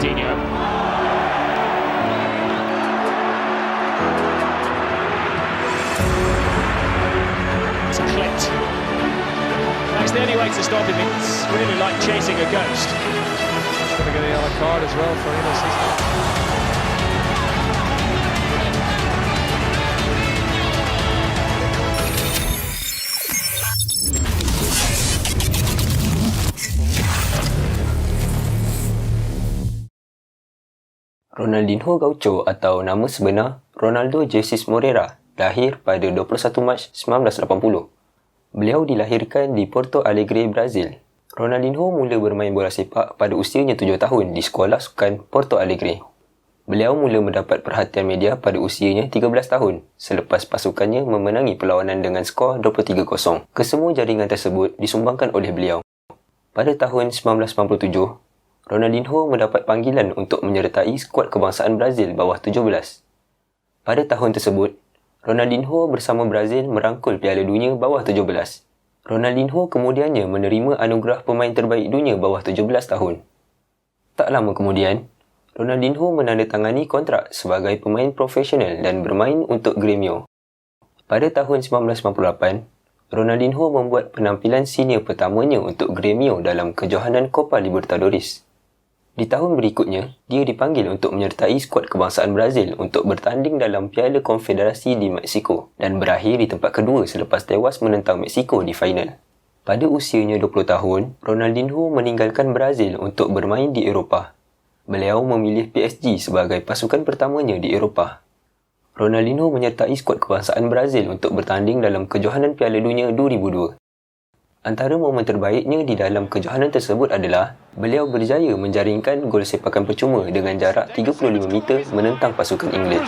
Ronaldinho. It's clipped. That's the only way to stop him. It's really like chasing a ghost. He's going to get a yellow card as well for innocence. Ronaldinho Gaucho atau nama sebenar Ronaldo Jesus Moreira lahir pada 21 Mac 1980. Beliau dilahirkan di Porto Alegre, Brazil. Ronaldinho mula bermain bola sepak pada usianya 7 tahun di Sekolah Sukan Porto Alegre. Beliau mula mendapat perhatian media pada usianya 13 tahun selepas pasukannya memenangi perlawanan dengan skor 23-0. Kesemua jaringan tersebut disumbangkan oleh beliau. Pada tahun 1997, Ronaldinho mendapat panggilan untuk menyertai skuad kebangsaan Brazil bawah 17. Pada tahun tersebut, Ronaldinho bersama Brazil merangkul Piala Dunia bawah 17. Ronaldinho kemudiannya menerima anugerah pemain terbaik dunia bawah 17 tahun. Tak lama kemudian, Ronaldinho menandatangani kontrak sebagai pemain profesional dan bermain untuk Grêmio. Pada tahun 1998, Ronaldinho membuat penampilan senior pertamanya untuk Grêmio dalam kejohanan Copa Libertadores. Di tahun berikutnya, dia dipanggil untuk menyertai skuad kebangsaan Brazil untuk bertanding dalam Piala Konfederasi di Mexico dan berakhir di tempat kedua selepas tewas menentang Mexico di final. Pada usianya 20 tahun, Ronaldinho meninggalkan Brazil untuk bermain di Eropah. Beliau memilih PSG sebagai pasukan pertamanya di Eropah. Ronaldinho menyertai skuad kebangsaan Brazil untuk bertanding dalam kejohanan Piala Dunia 2002. Antara momen terbaiknya di dalam kejohanan tersebut adalah beliau berjaya menjaringkan gol sepakan percuma dengan jarak 35 meter menentang pasukan England.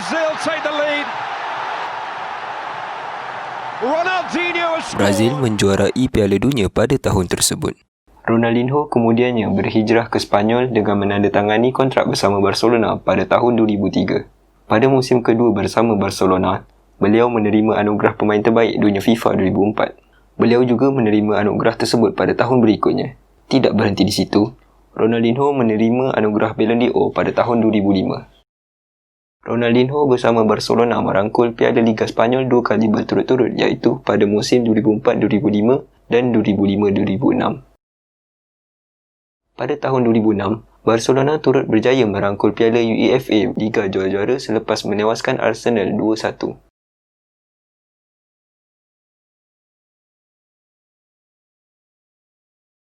Brazil menjuarai Piala Dunia pada tahun tersebut. Ronaldinho kemudiannya berhijrah ke Spanyol dengan menandatangani kontrak bersama Barcelona pada tahun 2003. Pada musim kedua bersama Barcelona, beliau menerima anugerah pemain terbaik dunia FIFA 2004. Beliau juga menerima anugerah tersebut pada tahun berikutnya. Tidak berhenti di situ, Ronaldinho menerima anugerah Ballon d'Or pada tahun 2005. Ronaldinho bersama Barcelona merangkul Piala Liga Spanyol 2 kali berturut-turut iaitu pada musim 2004-2005 dan 2005-2006. Pada tahun 2006, Barcelona turut berjaya merangkul Piala UEFA Liga Juara-Juara selepas menewaskan Arsenal 2-1.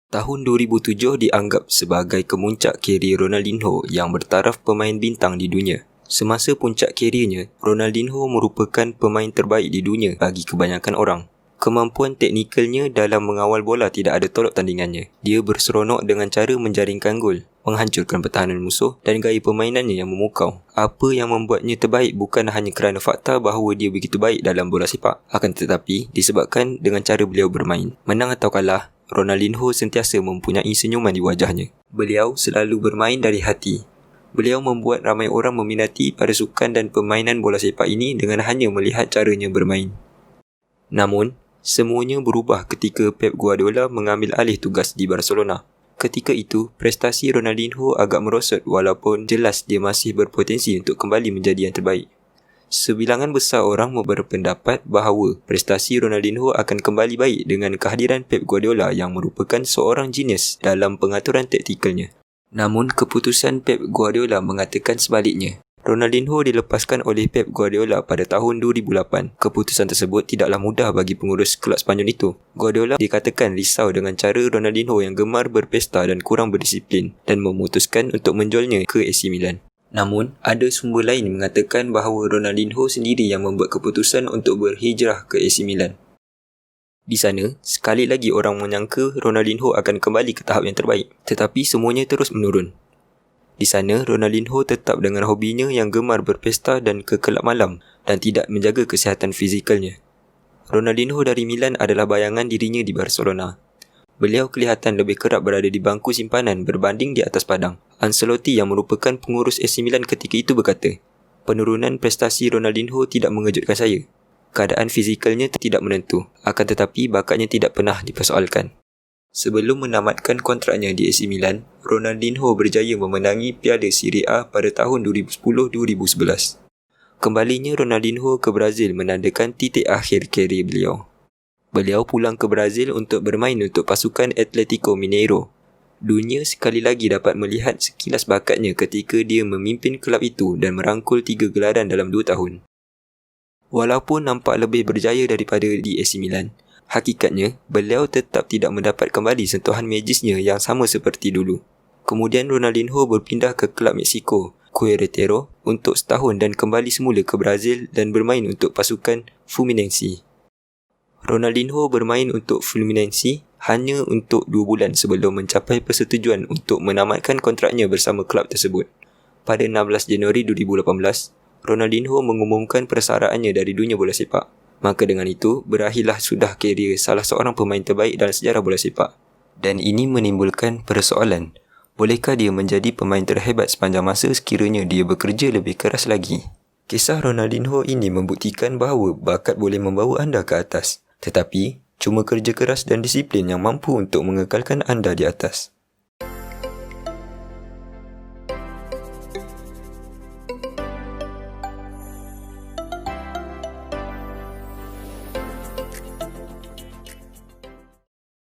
Tahun 2007 dianggap sebagai kemuncak karier Ronaldinho yang bertaraf pemain bintang di dunia. Semasa puncak kariernya, Ronaldinho merupakan pemain terbaik di dunia bagi kebanyakan orang. Kemampuan teknikalnya dalam mengawal bola tidak ada tolak tandingannya. Dia berseronok dengan cara menjaringkan gol, menghancurkan pertahanan musuh dan gaya permainannya yang memukau. Apa yang membuatnya terbaik bukan hanya kerana fakta bahawa dia begitu baik dalam bola sepak, akan tetapi disebabkan dengan cara beliau bermain. Menang atau kalah, Ronaldinho sentiasa mempunyai senyuman di wajahnya. Beliau selalu bermain dari hati. Beliau membuat ramai orang meminati pada sukan dan permainan bola sepak ini dengan hanya melihat caranya bermain. Namun, semuanya berubah ketika Pep Guardiola mengambil alih tugas di Barcelona. Ketika itu, prestasi Ronaldinho agak merosot walaupun jelas dia masih berpotensi untuk kembali menjadi yang terbaik. Sebilangan besar orang berpendapat bahawa prestasi Ronaldinho akan kembali baik dengan kehadiran Pep Guardiola yang merupakan seorang genius dalam pengaturan taktikalnya. Namun, keputusan Pep Guardiola mengatakan sebaliknya. Ronaldinho dilepaskan oleh Pep Guardiola pada tahun 2008. Keputusan tersebut tidaklah mudah bagi pengurus kelab Spanyol itu. Guardiola dikatakan risau dengan cara Ronaldinho yang gemar berpesta dan kurang berdisiplin dan memutuskan untuk menjualnya ke AC Milan. Namun, ada sumber lain mengatakan bahawa Ronaldinho sendiri yang membuat keputusan untuk berhijrah ke AC Milan. Di sana, sekali lagi orang menyangka Ronaldinho akan kembali ke tahap yang terbaik, tetapi semuanya terus menurun. Di sana, Ronaldinho tetap dengan hobinya yang gemar berpesta dan ke kelab malam dan tidak menjaga kesihatan fizikalnya. Ronaldinho dari Milan adalah bayangan dirinya di Barcelona. Beliau kelihatan lebih kerap berada di bangku simpanan berbanding di atas padang. Ancelotti yang merupakan pengurus AC Milan ketika itu berkata, "Penurunan prestasi Ronaldinho tidak mengejutkan saya. Keadaan fizikalnya tidak menentu, akan tetapi bakatnya tidak pernah dipersoalkan." Sebelum menamatkan kontraknya di AC Milan, Ronaldinho berjaya memenangi Piala Serie A pada tahun 2010-2011. Kembalinya Ronaldinho ke Brazil menandakan titik akhir karier beliau. Beliau pulang ke Brazil untuk bermain untuk pasukan Atlético Mineiro. Dunia sekali lagi dapat melihat sekilas bakatnya ketika dia memimpin kelab itu dan merangkul 3 gelaran dalam 2 tahun. Walaupun nampak lebih berjaya daripada di AC Milan, hakikatnya beliau tetap tidak mendapat kembali sentuhan magisnya yang sama seperti dulu. Kemudian Ronaldinho berpindah ke kelab Mexico, Querétaro untuk setahun dan kembali semula ke Brazil dan bermain untuk pasukan Fluminense. Ronaldinho bermain untuk Fluminense hanya untuk 2 bulan sebelum mencapai persetujuan untuk menamatkan kontraknya bersama kelab tersebut. Pada 16 Januari 2018, Ronaldinho mengumumkan persaraannya dari dunia bola sepak. Maka dengan itu, berakhirlah sudah karier salah seorang pemain terbaik dalam sejarah bola sepak. Dan ini menimbulkan persoalan, bolehkah dia menjadi pemain terhebat sepanjang masa sekiranya dia bekerja lebih keras lagi? Kisah Ronaldinho ini membuktikan bahawa bakat boleh membawa anda ke atas. Tetapi, cuma kerja keras dan disiplin yang mampu untuk mengekalkan anda di atas.